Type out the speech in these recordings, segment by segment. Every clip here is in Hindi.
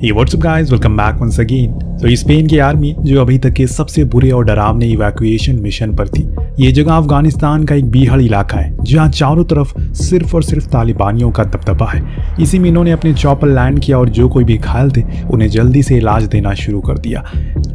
Hey, what's up guys? Welcome back once again. तो स्पेन की आर्मी जो अभी तक के सबसे बुरे और डरावने इवैक्यूएशन मिशन पर थी। ये जगह अफगानिस्तान का एक बीहड़ इलाका है जहाँ चारों तरफ सिर्फ और सिर्फ तालिबानियों का दबदबा है। इसी में इन्होंने अपने चॉपर लैंड किया और जो कोई भी घायल थे उन्हें जल्दी से इलाज देना शुरू कर दिया।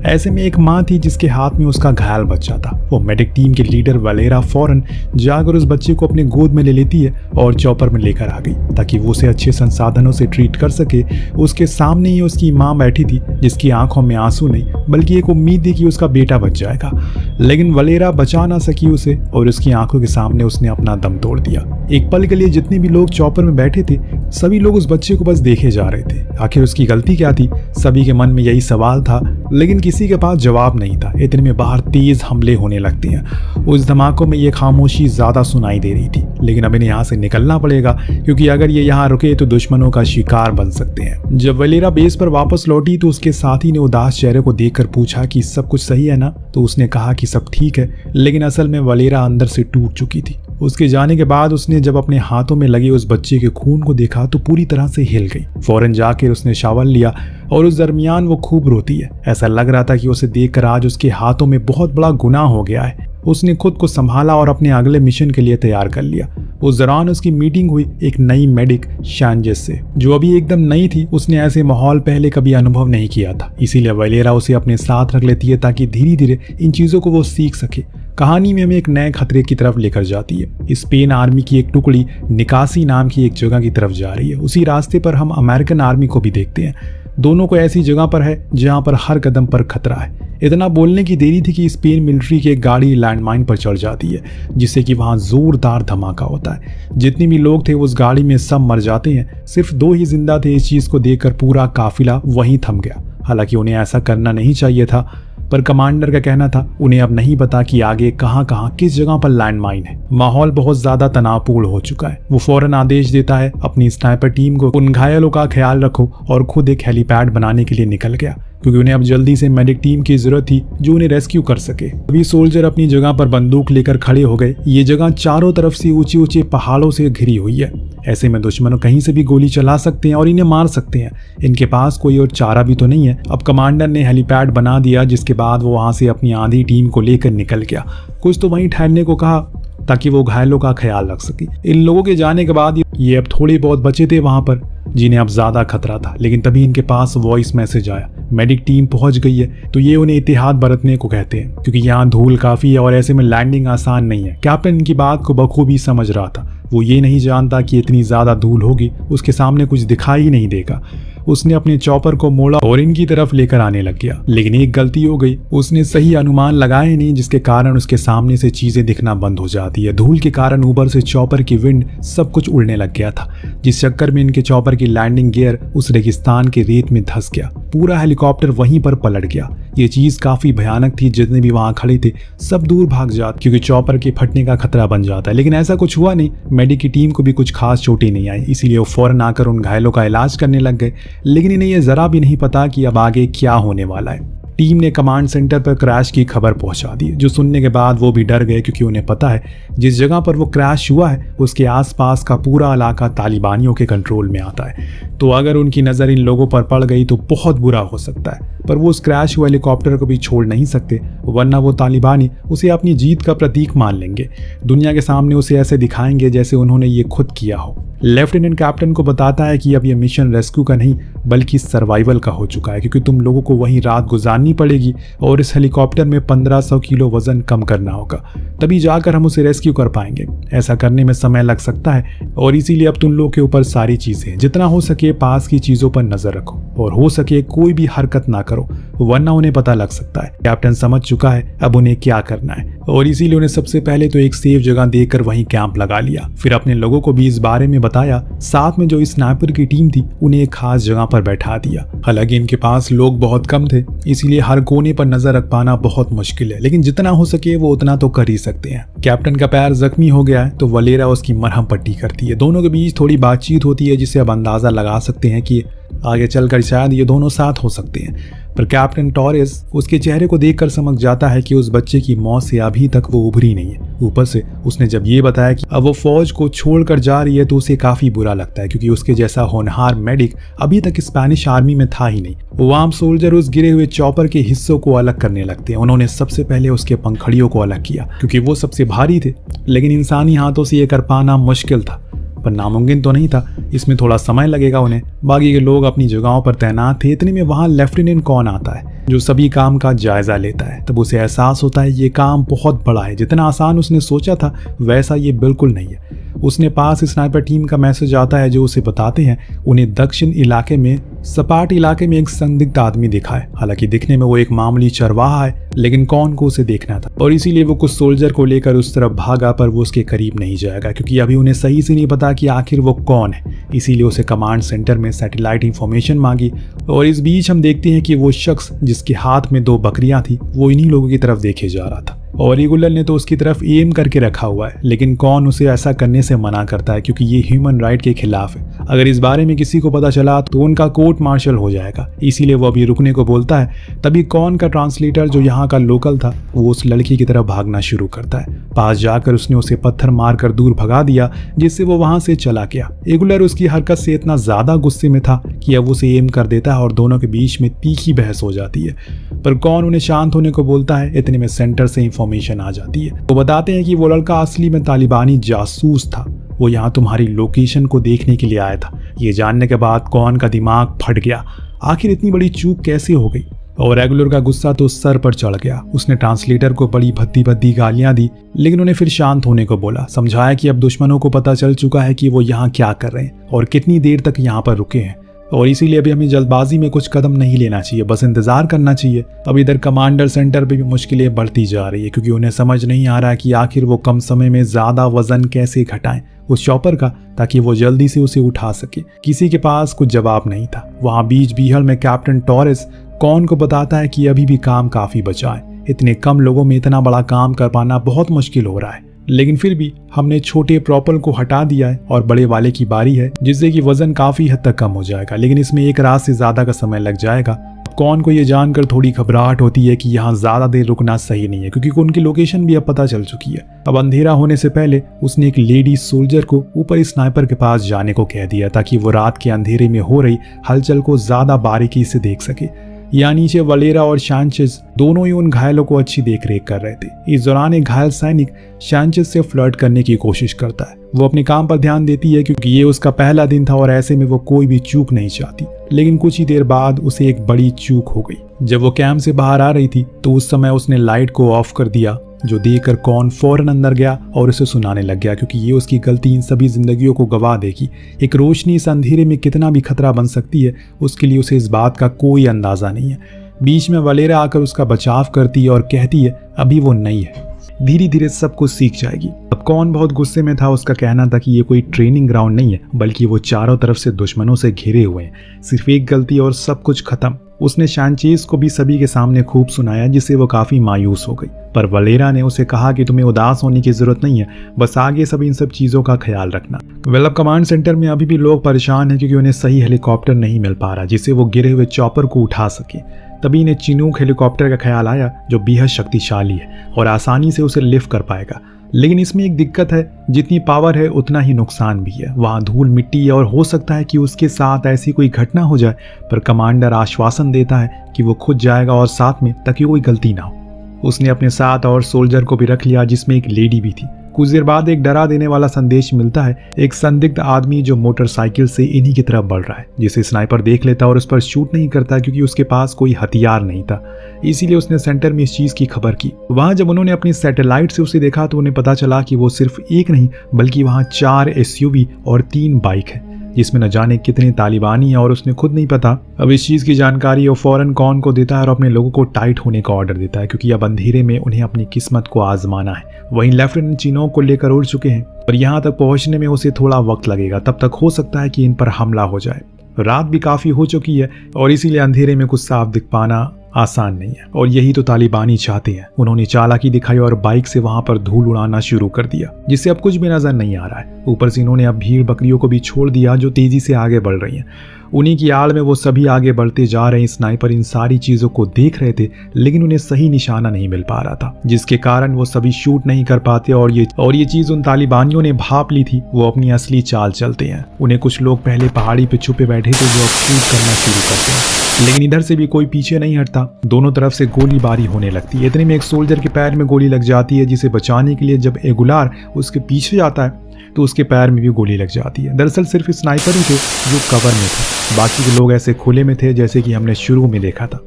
ऐसे में एक माँ थी जिसके हाथ में उसका घायल बच्चा था। वो मेडिक टीम के लीडर वलेरा फौरन जाकर उस बच्चे को अपने गोद में ले लेती है और चॉपर में लेकर आ गई ताकि वो उसे अच्छे संसाधनों से ट्रीट कर सके। उसके सामने ही उसकी माँ बैठी थी जिसकी आंखों में आंसू नहीं बल्कि एक उम्मीद थी कि उसका बेटा बच जाएगा, लेकिन वलेरा बचा ना सकी उसे और उसकी आंखों के सामने उसने अपना दम तोड़ दिया। एक पल के लिए जितने भी लोग चॉपर में बैठे थे सभी लोग उस बच्चे को बस देखे जा रहे थे। आखिर उसकी गलती क्या थी? सभी के मन में यही सवाल था, लेकिन किसी के पास जवाब नहीं था। इतने में बाहर तेज हमले होने लगते हैं। उस धमाकों में ये खामोशी ज्यादा सुनाई दे रही थी, लेकिन अब इन्हें यहाँ से निकलना पड़ेगा क्योंकि अगर ये यहाँ रुके तो दुश्मनों का शिकार बन सकते हैं। जब वलेरा बेस पर वापस लौटी तो उसके साथी ने उदास चेहरे को देखकर पूछा कि सब कुछ सही है ना? तो उसने कहा कि सब ठीक है, लेकिन असल में वलेरा अंदर से टूट चुकी थी। उसके जाने के बाद उसने जब अपने हाथों में लगे उस बच्चे के खून को देखा तो पूरी तरह से हिल गई। फौरन जाकर उसने शावर लिया और उस दरमियान वो खूब रोती है। ऐसा लग रहा था कि उसे देखकर आज उसके हाथों में बहुत बड़ा गुनाह हो गया है। उसने खुद को संभाला और अपने अगले मिशन के लिए तैयार कर लिया। उस दौरान उसकी मीटिंग हुई एक नई मेडिक शांजेस से जो अभी एकदम नई थी। उसने ऐसे माहौल पहले कभी अनुभव नहीं किया था, इसीलिए वलेरा उसे अपने साथ रख लेती है ताकि धीरे धीरे इन चीजों को वो सीख सके। कहानी में हमें एक नए खतरे की तरफ लेकर जाती है। स्पेन आर्मी की एक टुकड़ी निकासी नाम की एक जगह की तरफ जा रही है। उसी रास्ते पर हम अमेरिकन आर्मी को भी देखते हैं। दोनों को ऐसी जगह पर है जहां पर हर कदम पर खतरा है। इतना बोलने की देरी थी कि स्पेन मिलिट्री की एक गाड़ी लैंडमाइन पर चढ़ जाती है जिससे कि वहां जोरदार धमाका होता है। जितने भी लोग थे उस गाड़ी में सब मर जाते हैं। सिर्फ 2 ही जिंदा थे। इस चीज को देखकर पूरा काफिला वहीं थम गया। हालांकि उन्हें ऐसा करना नहीं चाहिए था, पर कमांडर का कहना था उन्हें अब नहीं पता कि आगे कहां किस जगह पर लैंडमाइन है। माहौल बहुत ज्यादा तनावपूर्ण हो चुका है। वो फौरन आदेश देता है अपनी स्नाइपर टीम को उन घायलों का ख्याल रखो और खुद एक हेलीपैड बनाने के लिए निकल गया क्योंकि उन्हें अब जल्दी से मेडिक टीम की जरूरत थी जो उन्हें रेस्क्यू कर सके। अभी सोल्जर अपनी जगह पर बंदूक लेकर खड़े हो गए। ये जगह चारों तरफ से ऊंचे ऊंचे पहाड़ों से घिरी हुई है। ऐसे में दुश्मनों कहीं से भी गोली चला सकते हैं और इन्हें मार सकते हैं। इनके पास कोई और चारा भी तो नहीं है। अब कमांडर ने हेलीपैड बना दिया जिसके बाद वो वहां से अपनी आधी टीम को लेकर निकल गया। कुछ तो वहीं ठहरने को कहा ताकि वो घायलों का ख्याल रख सके। इन लोगों के जाने के बाद ये अब थोड़े बहुत बचे थे वहां पर जिन्हें अब ज्यादा खतरा था, लेकिन तभी इनके पास वॉइस मैसेज आया। मेडिक टीम पहुंच गई है। तो ये उन्हें इतिहाद बरतने को कहते हैं क्योंकि यहाँ धूल काफी है और ऐसे में लैंडिंग आसान नहीं है। कैप्टन इनकी बात को बखूबी समझ रहा था। वो ये नहीं जानता कि इतनी ज्यादा धूल होगी, उसके सामने कुछ दिखाई ही नहीं देगा। उसने अपने चॉपर को मोड़ा और इनकी तरफ लेकर आने लग गया, लेकिन एक गलती हो गई। उसने सही अनुमान लगाए नहीं जिसके कारण उसके सामने से चीजें दिखना बंद हो जाती है। धूल के कारण ऊपर से चॉपर की विंड सब कुछ उड़ने लग गया था, जिस चक्कर में इनके चॉपर की लैंडिंग गियर उस रेगिस्तान के रेत में धंस गया। पूरा हेलीकॉप्टर वहीं पर पलट गया। ये चीज काफी भयानक थी। जितने भी वहां खड़े थे सब दूर भाग जाते क्योंकि चॉपर के फटने का खतरा बन जाता है, लेकिन ऐसा कुछ हुआ नहीं। मेडिक की टीम को भी कुछ खास चोटें नहीं आई, इसीलिए वो फौरन आकर उन घायलों का इलाज करने लग गए। लेकिन इन्हें यह जरा भी नहीं पता कि अब आगे क्या होने वाला है। टीम ने कमांड सेंटर पर क्रैश की खबर पहुंचा दी, जो सुनने के बाद वो भी डर गए क्योंकि उन्हें पता है जिस जगह पर वो क्रैश हुआ है उसके आसपास का पूरा इलाका तालिबानियों के कंट्रोल में आता है। तो अगर उनकी नज़र इन लोगों पर पड़ गई तो बहुत बुरा हो सकता है। पर वो उस क्रैश हुए हेलीकॉप्टर को भी छोड़ नहीं सकते, वरना वो तालिबानी उसे अपनी जीत का प्रतीक मान लेंगे। दुनिया के सामने उसे ऐसे दिखाएंगे जैसे उन्होंने ये खुद किया हो। लेफ्टिनेंट कैप्टन को बताता है कि अब ये मिशन रेस्क्यू का नहीं बल्कि सर्वाइवल का हो चुका है क्योंकि तुम लोगों को वहीं रात गुजारनी पड़ेगी और इस हेलीकॉप्टर में 1500 किलो वजन कम करना होगा, तभी जाकर हम उसे रेस्क्यू कर पाएंगे। ऐसा करने में समय लग सकता है और इसीलिए अब तुम लोग के ऊपर सारी चीजें, जितना हो सके पास की चीजों पर नजर रखो और हो सके कोई भी हरकत ना करो, वरना उन्हें पता लग सकता है। कैप्टन समझ चुका है अब उन्हें क्या करना है और इसीलिए उन्हें सबसे पहले तो एक सेफ जगह देकर वहीं कैंप लगा लिया। फिर अपने लोगों को भी इस बारे में बताया। साथ में जो स्नाइपर की टीम थी उन्हें एक खास जगह पर बैठा दिया। हालांकि इनके पास लोग बहुत कम थे, इसीलिए हर कोने पर नजर रख पाना बहुत मुश्किल है, लेकिन जितना हो सके वो उतना तो कर ही सकते हैं। कैप्टन का पैर जख्मी हो गया है तो वलेरा उसकी मरहम पट्टी करती है। दोनों के बीच थोड़ी बातचीत होती है जिससे अब अंदाजा लगा सकते हैं कि आगे चलकर शायद ये दोनों साथ हो सकते हैं। पर कैप्टन टॉरेस उसके चेहरे को देखकर समझ जाता है कि उस बच्चे की मौत से अभी तक वो उभरी नहीं है। ऊपर से उसने जब ये बताया कि अब वो फौज को छोड़कर जा रही है तो उसे काफी बुरा लगता है, क्योंकि उसके जैसा होनहार मेडिक अभी तक स्पेनिश आर्मी में था ही नहीं। वो आम सोल्जर उस गिरे हुए चॉपर के हिस्सों को अलग करने लगते हैं। उन्होंने सबसे पहले उसके पंखड़ियों को अलग किया, क्योंकि वो सबसे भारी थे, लेकिन इंसानी हाथों से ये कर पाना मुश्किल था, पर नामुमकिन तो नहीं था। इसमें थोड़ा समय लगेगा उन्हें। बाकी के लोग अपनी जगहों पर तैनात थे। इतने में वहां लेफ्टिनेंट कॉन आता है, जो सभी काम का जायजा लेता है। तब उसे एहसास होता है ये काम बहुत बड़ा है। जितना आसान उसने सोचा था वैसा ये बिल्कुल नहीं है। उसने पास स्नाइपर टीम का मैसेज आता है, जो उसे बताते हैं उन्हें दक्षिण इलाके में सपाट इलाके में एक संदिग्ध आदमी दिखा है। हालांकि दिखने में वो एक मामूली चरवाहा है, लेकिन कौन को उसे देखना था और इसीलिए वो कुछ सोल्जर को लेकर उस तरफ भागा, पर वो उसके करीब नहीं जाएगा, क्योंकि अभी उन्हें सही से नहीं पता कि आखिर वो कौन है। इसीलिए उसे कमांड सेंटर में सैटेलाइट इंफॉर्मेशन मांगी। और इस बीच हम देखते हैं कि वो शख्स जिसके हाथ में 2 बकरियां थी वो इन्हीं लोगों की तरफ देखे जा रहा था, और रेगुलर ने तो उसकी तरफ एम करके रखा हुआ है। लेकिन कौन उसे ऐसा करने से मना करता है, क्योंकि ये ह्यूमन राइट के खिलाफ है। अगर इस बारे में किसी को पता चला तो उनका कोर्ट मार्शल हो जाएगा। इसीलिए वो अभी रुकने को बोलता है। तभी कौन का ट्रांसलेटर, जो यहाँ का लोकल था, वो उस लड़की की तरफ भागना शुरू करता है। पास जाकर उसने उसे पत्थर मारकर दूर भगा दिया, जिससे वो वहां से चला गया। रेगुलर उसकी हरकत से इतना ज्यादा गुस्से में था कि अब उसे एम कर देता है और दोनों के बीच में तीखी बहस हो जाती है। पर कौन उन्हें शांत होने को बोलता है। इतने में सेंटर से इंफॉर्मेशन आ जाती है। वो बताते हैं कि वो लड़का असली में तालिबानी जासूस था। वो यहाँ तुम्हारी लोकेशन को देखने के लिए आया था। ये जानने के बाद कौन का दिमाग फट गया। आखिर इतनी बड़ी चूक कैसे हो गई। और रेगुलर का गुस्सा तो सर पर चढ़ गया। उसने ट्रांसलेटर को बड़ी भद्दी भद्दी गालियां दी, लेकिन उन्हें फिर शांत होने को बोला। समझाया कि अब दुश्मनों को पता चल चुका है कि वो यहाँ क्या कर रहे हैं और कितनी देर तक यहाँ पर रुके हैं, और इसीलिए अभी हमें जल्दबाजी में कुछ कदम नहीं लेना चाहिए, बस इंतजार करना चाहिए। अब इधर कमांडर सेंटर पे भी मुश्किलें बढ़ती जा रही है, क्योंकि उन्हें समझ नहीं आ रहा है कि आखिर वो कम समय में ज्यादा वजन कैसे घटाएं उस चॉपर का, ताकि वो जल्दी से उसे उठा सके। किसी के पास कुछ जवाब नहीं था। वहां बीच बीहड़ में कैप्टन टॉरेस कौन को बताता है कि अभी भी काम काफी बचा है। इतने कम लोगों में इतना बड़ा काम कर पाना बहुत मुश्किल हो रहा है, लेकिन फिर भी हमने छोटे प्रोपल को हटा दिया है और बड़े वाले की बारी है, जिससे कि वजन काफी हद तक कम हो जाएगा। लेकिन इसमें 1 रात से ज्यादा का समय लग जाएगा। कौन को ये जानकर थोड़ी घबराहट होती है कि यहाँ ज्यादा देर रुकना सही नहीं है, क्योंकि उनकी लोकेशन भी अब पता चल चुकी है। अब अंधेरा होने से पहले उसने एक लेडी सोल्जर को ऊपर स्नाइपर के पास जाने को कह दिया, ताकि वो रात के अंधेरे में हो रही हलचल को ज्यादा बारीकी से देख सके। यहाँ नीचे वलेरा और शांचेज दोनों ही उन घायलों को अच्छी देखरेख कर रहे थे। इस दौरान एक घायल सैनिक शांचेज से फ्लर्ट करने की कोशिश करता है। वो अपने काम पर ध्यान देती है, क्योंकि ये उसका पहला दिन था और ऐसे में वो कोई भी चूक नहीं चाहती। लेकिन कुछ ही देर बाद उसे एक बड़ी चूक हो गई। जब वो कैंप से बाहर आ रही थी तो उस समय उसने लाइट को ऑफ कर दिया, जो देखकर कौन फौरन अंदर गया और उसे सुनाने लग गया, क्योंकि ये उसकी गलती इन सभी जिंदगियों को गवा देगी। एक रोशनी इस अंधेरे में कितना भी खतरा बन सकती है, उसके लिए उसे इस बात का कोई अंदाजा नहीं है। बीच में वलेरा आकर उसका बचाव करती है और कहती है अभी वो नहीं है, धीरे धीरे सब कुछ सीख जाएगी। अब कौन बहुत गुस्से में था। उसका कहना था कि ये कोई ट्रेनिंग ग्राउंड नहीं है, बल्कि वो चारों तरफ से दुश्मनों से घिरे हुए हैं। सिर्फ एक गलती और सब कुछ खत्म। उसने शांचेज को भी सभी के सामने खूब सुनाया, जिससे वो काफी मायूस हो गई। पर वलेरा ने उसे कहा कि तुम्हें उदास होने की जरूरत नहीं है, बस आगे सब इन सब चीजों का ख्याल रखना। वेल, कमांड सेंटर में अभी भी लोग परेशान हैं, क्योंकि उन्हें सही हेलीकॉप्टर नहीं मिल पा रहा जिससे वो गिरे हुए चॉपर को उठा सके। तभी इन्हें चिनूक हेलीकॉप्टर का ख्याल आया, जो बेहद शक्तिशाली है और आसानी से उसे लिफ्ट कर पाएगा। लेकिन इसमें एक दिक्कत है, जितनी पावर है उतना ही नुकसान भी है। वहाँ धूल मिट्टी है और हो सकता है कि उसके साथ ऐसी कोई घटना हो जाए, पर कमांडर आश्वासन देता है कि वो खुद जाएगा और साथ में, ताकि कोई गलती ना हो। उसने अपने साथ और सोल्जर को भी रख लिया, जिसमें एक लेडी भी थी। कुछ देर बाद एक डरा देने वाला संदेश मिलता है। एक संदिग्ध आदमी जो मोटरसाइकिल से इन्हीं की तरफ बढ़ रहा है, जिसे स्नाइपर देख लेता और उस पर शूट नहीं करता, क्योंकि उसके पास कोई हथियार नहीं था। इसीलिए उसने सेंटर में इस चीज की खबर की। वहां जब उन्होंने अपनी सैटेलाइट से उसे देखा तो उन्हें पता चला कि वो सिर्फ एक नहीं, बल्कि वहां 4 SUV और 3 बाइक है, जिसमें न जाने कितने तालिबानी है और उसने खुद नहीं पता। अब इस चीज की जानकारी वो फौरन कौन को देता है और अपने लोगों को टाइट होने का ऑर्डर देता है, क्योंकि अब अंधेरे में उन्हें अपनी किस्मत को आजमाना है। वहीं लेफ्टिनेंट चिनोक को लेकर उड़ चुके हैं और यहाँ तक पहुंचने में उसे थोड़ा वक्त लगेगा। तब तक हो सकता है कि इन पर हमला हो जाए। रात भी काफी हो चुकी है और इसीलिए अंधेरे में कुछ साफ दिख पाना आसान नहीं है, और यही तो तालिबानी चाहते हैं। उन्होंने चालाकी दिखाई और बाइक से वहां पर धूल उड़ाना शुरू कर दिया, जिससे अब कुछ भी नजर नहीं आ रहा है। ऊपर से इन्होंने अब भीड़ बकरियों को भी छोड़ दिया जो तेजी से आगे बढ़ रही हैं। उन्हीं की आड़ में वो सभी आगे बढ़ते जा रहे हैं। स्नाइपर इन सारी चीजों को देख रहे थे, लेकिन उन्हें सही निशाना नहीं मिल पा रहा था, जिसके कारण वो सभी शूट नहीं कर पाते। और ये चीज उन तालिबानियों ने भाप ली थी। वो अपनी असली चाल चलते हैं। उन्हें कुछ लोग पहले पहाड़ी पे छुपे बैठे थे जो अब शूट करना शुरू करते हैं, लेकिन इधर से भी कोई पीछे नहीं हटता। दोनों तरफ से गोलीबारी होने लगती है। इतने में एक सोल्जर के पैर में गोली लग जाती है, जिसे बचाने के लिए जब एगुलार उसके पीछे जाता है तो उसके पैर में भी गोली लग जाती है। दरअसल सिर्फ स्नाइपर ही थे जो कवर में थे, बाकी के लोग ऐसे खुले में थे जैसे कि हमने शुरू में देखा था,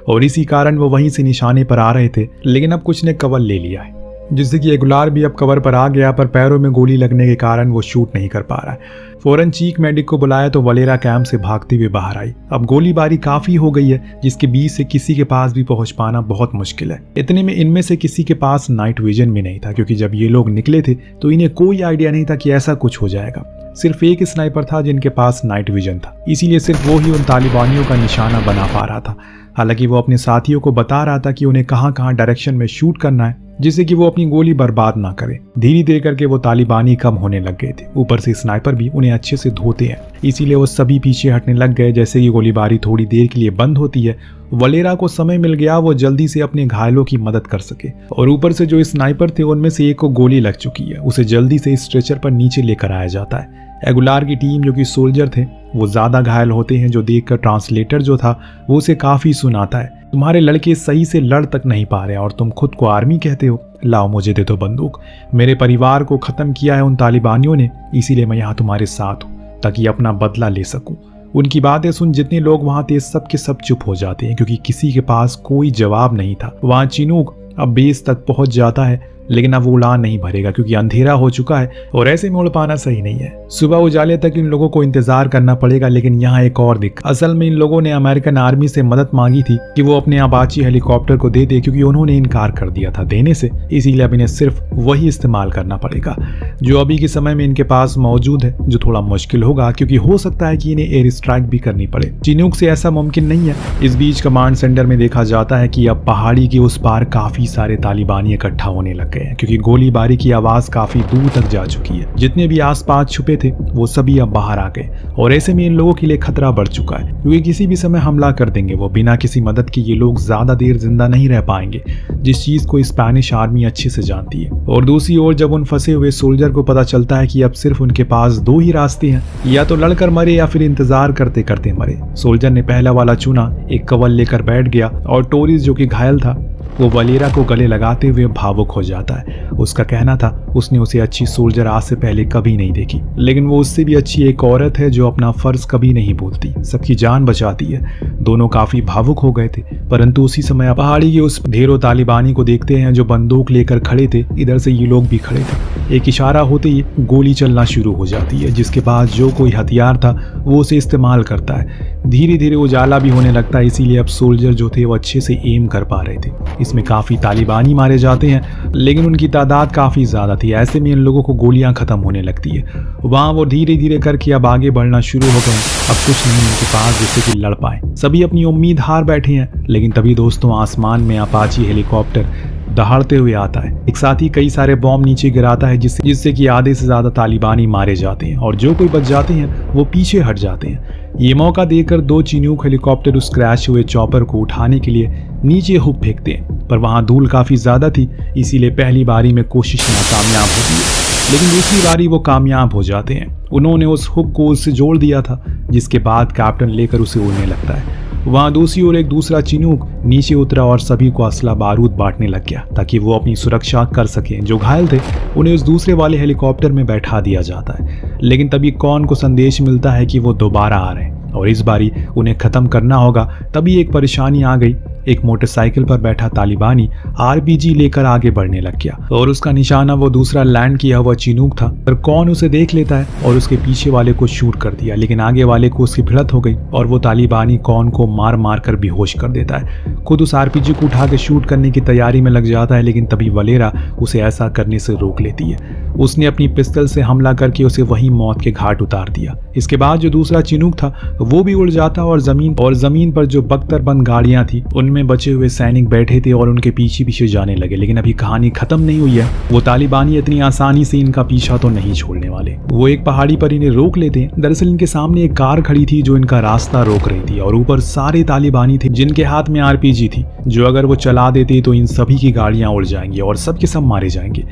और इसी कारण वो वहीं से निशाने पर आ रहे थे। लेकिन अब कुछ ने कवर ले लिया है, जिससे कि एगुलार भी अब कवर पर आ गया, पर पैरों में गोली लगने के कारण वो शूट नहीं कर पा रहा है। फौरन चीख मेडिक को बुलाया तो वलेरा कैंप से भागते हुए बाहर आई। अब गोलीबारी काफी हो गई है, जिसके बीच से किसी के पास भी पहुंच पाना बहुत मुश्किल है। इतने में इनमें से किसी के पास नाइट विजन भी नहीं था, क्योंकि जब ये लोग निकले थे तो इन्हें कोई आइडिया नहीं था कि ऐसा कुछ हो जाएगा। सिर्फ एक स्नाइपर था जिनके पास नाइट विजन था, इसीलिए सिर्फ वो ही उन तालिबानियों का निशाना बना पा रहा था। हालांकि वो अपने साथियों को बता रहा था कि उन्हें कहां कहां डायरेक्शन में शूट करना है, जिससे कि वो अपनी गोली बर्बाद ना करे। धीरे धीरे करके वो तालिबानी कम होने लग गए थे। ऊपर से स्नाइपर भी उन्हें अच्छे से धोते हैं, इसीलिए वो सभी पीछे हटने लग गए। जैसे ही गोलीबारी थोड़ी देर के लिए बंद होती है, वलेरा को समय मिल गया वो जल्दी से अपने घायलों की मदद कर सके। और ऊपर से जो स्नाइपर थे उनमें से एक को गोली लग चुकी है, उसे जल्दी से स्ट्रेचर पर नीचे लेकर आया जाता है। एगुलार की टीम जो कि सोल्जर थे वो ज्यादा घायल होते हैं, जो देखकर ट्रांसलेटर जो था वो उसे काफी सुनाता है, तुम्हारे लड़के सही से लड़ तक नहीं पा रहे और तुम खुद को आर्मी कहते हो, लाओ मुझे दे दो बंदूक। मेरे परिवार को खत्म किया है उन तालिबानियों ने, इसीलिए मैं यहाँ तुम्हारे साथ हूँ ताकि अपना बदला ले सकूं। उनकी बातें सुन जितने लोग वहां थे सब के सब चुप हो जाते हैं, क्योंकि किसी के पास कोई जवाब नहीं था। वहां चिनूक अब बेस तक पहुंच जाता है, लेकिन अब वो उड़ान नहीं भरेगा क्योंकि अंधेरा हो चुका है और ऐसे में उड़ पाना सही नहीं है। सुबह उजाले तक इन लोगों को इंतजार करना पड़ेगा। लेकिन यहाँ एक और दिक्कत, असल में इन लोगों ने अमेरिकन आर्मी से मदद मांगी थी कि वो अपने अपाची हेलीकॉप्टर को दे दे, क्योंकि उन्होंने इनकार कर दिया था देने से। इसीलिए अब इन्हें सिर्फ वही इस्तेमाल करना पड़ेगा जो अभी के समय में इनके पास मौजूद है, जो थोड़ा मुश्किल होगा क्योंकि हो सकता है कि इन्हें एयर स्ट्राइक भी करनी पड़े। चिनूक से ऐसा मुमकिन नहीं है। इस बीच कमांड सेंटर में देखा जाता है कि अब पहाड़ी के उस पार काफी सारे तालिबानी इकट्ठा होने लग गए हैं, क्योंकि गोलीबारी की आवाज काफी दूर तक जा चुकी है। जितने भी आसपास छुपे थे वो सभी अब बाहर आ गए और ऐसे में इन लोगों के लिए खतरा बढ़ चुका है, क्योंकि किसी भी समय हमला कर देंगे वो। बिना किसी मदद के ये लोग ज्यादा देर जिंदा नहीं रह पाएंगे, जिस चीज को स्पेनिश आर्मी अच्छे से जानती है। और दूसरी ओर जब उन फंसे हुए सोल्जर को पता चलता है कि अब सिर्फ उनके पास दो ही रास्ते हैं, या तो लड़कर मरे या फिर इंतजार करते करते मरे। सोल्जर ने पहला वाला चुना, एक कवल लेकर बैठ गया और टोरिस जो कि घायल था वो वलेरा को गले लगाते हुए भावुक हो जाता है। उसका कहना था उसने उसे अच्छी सोल्जर आज से पहले कभी नहीं देखी, लेकिन वो उससे भी अच्छी एक औरत है जो अपना फर्ज कभी नहीं भूलती, सबकी जान बचाती है। दोनों काफी भावुक हो गए थे, परंतु उसी समय पहाड़ी के उस ढेरों तालिबानी को देखते हैं जो बंदूक लेकर खड़े थे। इधर से ये लोग भी खड़े थे। एक इशारा होते ही गोली चलना शुरू हो जाती है, जिसके बाद जो कोई हथियार था वो उसे इस्तेमाल करता है। धीरे धीरे उजाला भी होने लगता है, इसीलिए अब सोल्जर जो थे वो अच्छे से एम कर पा रहे थे। इसमें काफी तालिबानी मारे जाते हैं, लेकिन उनकी तादाद काफी ज्यादा थी। ऐसे में इन लोगों को गोलियां खत्म होने लगती है। वहां वो धीरे धीरे करके अब आगे बढ़ना शुरू हो गए। अब कुछ नहीं उनके पास जिससे कि लड़ पाए। सभी अपनी उम्मीद हार बैठे हैं, लेकिन तभी दोस्तों आसमान में अपाची हेलीकॉप्टर दहाड़ते हुए आता है। एक साथ ही कई सारे बॉम्ब नीचे गिराता है, जिससे कि आधे से ज्यादा तालिबानी मारे जाते हैं और जो कोई बच जाते हैं वो पीछे हट जाते हैं। ये मौका देकर दो चिनूक हेलीकॉप्टर उस क्रैश हुए चॉपर को उठाने के लिए नीचे हुक फेंकते हैं, पर वहां धूल काफी ज्यादा थी, इसीलिए पहली बारी में कोशिश नाकामयाब होती है। लेकिन दूसरी बारी वो कामयाब हो जाते हैं। उन्होंने उस हुक को उससे जोड़ दिया था, जिसके बाद कैप्टन लेकर उसे उड़ने लगता है। वहां दूसरी ओर एक दूसरा चिनूक नीचे उतरा और सभी को असला बारूद बांटने लग गया ताकि वो अपनी सुरक्षा कर सकें। जो घायल थे उन्हें उस दूसरे वाले हेलीकॉप्टर में बैठा दिया जाता है। लेकिन तभी कॉन को संदेश मिलता है कि वो दोबारा आ रहे हैं और इस बारी उन्हें खत्म करना होगा। तभी एक परेशानी आ गई। एक मोटरसाइकिल पर बैठा तालिबानी आरपीजी लेकर आगे बढ़ने लग गया और उसका निशाना वो दूसरा लैंड किया हुआ चिनूक था। पर कौन उसे देख लेता है और उसके पीछे वाले को शूट कर दिया, लेकिन आगे वाले को उसकी भिड़त हो गई और वो तालिबानी कौन को मार मार कर बेहोश कर देता है। खुद उस आरपीजी को उठा के शूट करने की तैयारी में लग जाता है, लेकिन तभी वलेरा उसे ऐसा करने से रोक लेती है। उसने अपनी पिस्टल से हमला करके उसे वहीं मौत के घाट उतार दिया। इसके बाद जो दूसरा चिनूक था वो भी उड़ जाता और जमीन पर जो बख्तरबंद गाड़ियां थी उनमें बचे हुए सैनिक बैठे थे और उनके पीछे पीछे जाने लगे। लेकिन अभी कहानी खत्म नहीं हुई है। वो तालिबानी इतनी आसानी से इनका पीछा तो नहीं छोड़ने वाले। वो एक पहाड़ी पर इन्हें रोक लेते हैं। दरअसल इनके सामने एक कार खड़ी थी जो इनका रास्ता रोक रही थी और ऊपर सारे तालिबानी थे जिनके हाथ में आरपीजी थी, जो अगर वो चला देते तो इन सभी की गाड़ियां उड़ जाएंगी और सबके सब मारे जाएंगे।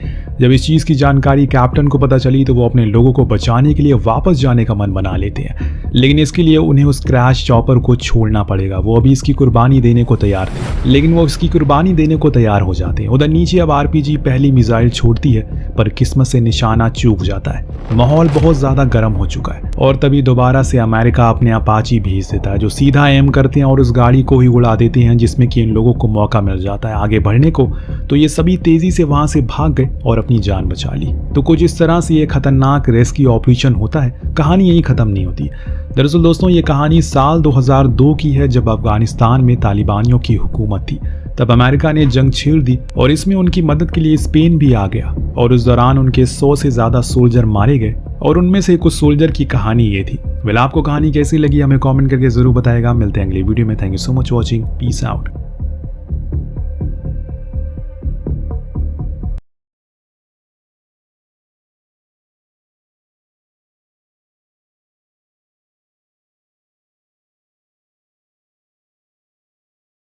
जब इस चीज की जानकारी कैप्टन को पता चली तो वो अपने लोगों को बचाने के लिए वापस जाने का मन बना लेते हैं, लेकिन इसके लिए उन्हें उस क्रैश चॉपर को छोड़ना पड़ेगा। वो अभी इसकी कुर्बानी देने को तैयार थे, लेकिन वो इसकी कुर्बानी देने को तैयार हो जाते हैं। उधर नीचे अब आरपीजी पहली मिसाइल छोड़ती है, पर किस्मत से निशाना चूक जाता है। माहौल बहुत ज्यादा गर्म हो चुका है और तभी दोबारा से अमेरिका अपने अपाची भेज देता है, जो सीधा एम करते हैं और उस गाड़ी को ही उड़ा देते हैं, जिसमें कि इन लोगों को मौका मिल जाता है आगे बढ़ने को। तो ये सभी तेजी से वहां से भाग गए और अपनी जान बचा ली। तो कुछ इस तरह से ये खतरनाक रेस्क्यू ऑपरेशन होता है। कहानी यही खत्म नहीं होती। दरअसल दोस्तों, ये कहानी साल 2002 की है, जब अफगानिस्तान में तालिबानियों की हुकूमत थी। तब अमेरिका ने जंग छेड़ दी और इसमें उनकी मदद के लिए स्पेन भी आ गया और उस दौरान उनके 100 से ज्यादा सोल्जर मारे गए और उनमें से कुछ सोल्जर की कहानी ये थी। वेल, आपको कहानी कैसी लगी हमें कमेंट करके जरूर बताएगा। मिलते हैं अगली वीडियो में। Thank you so much watching. Peace out.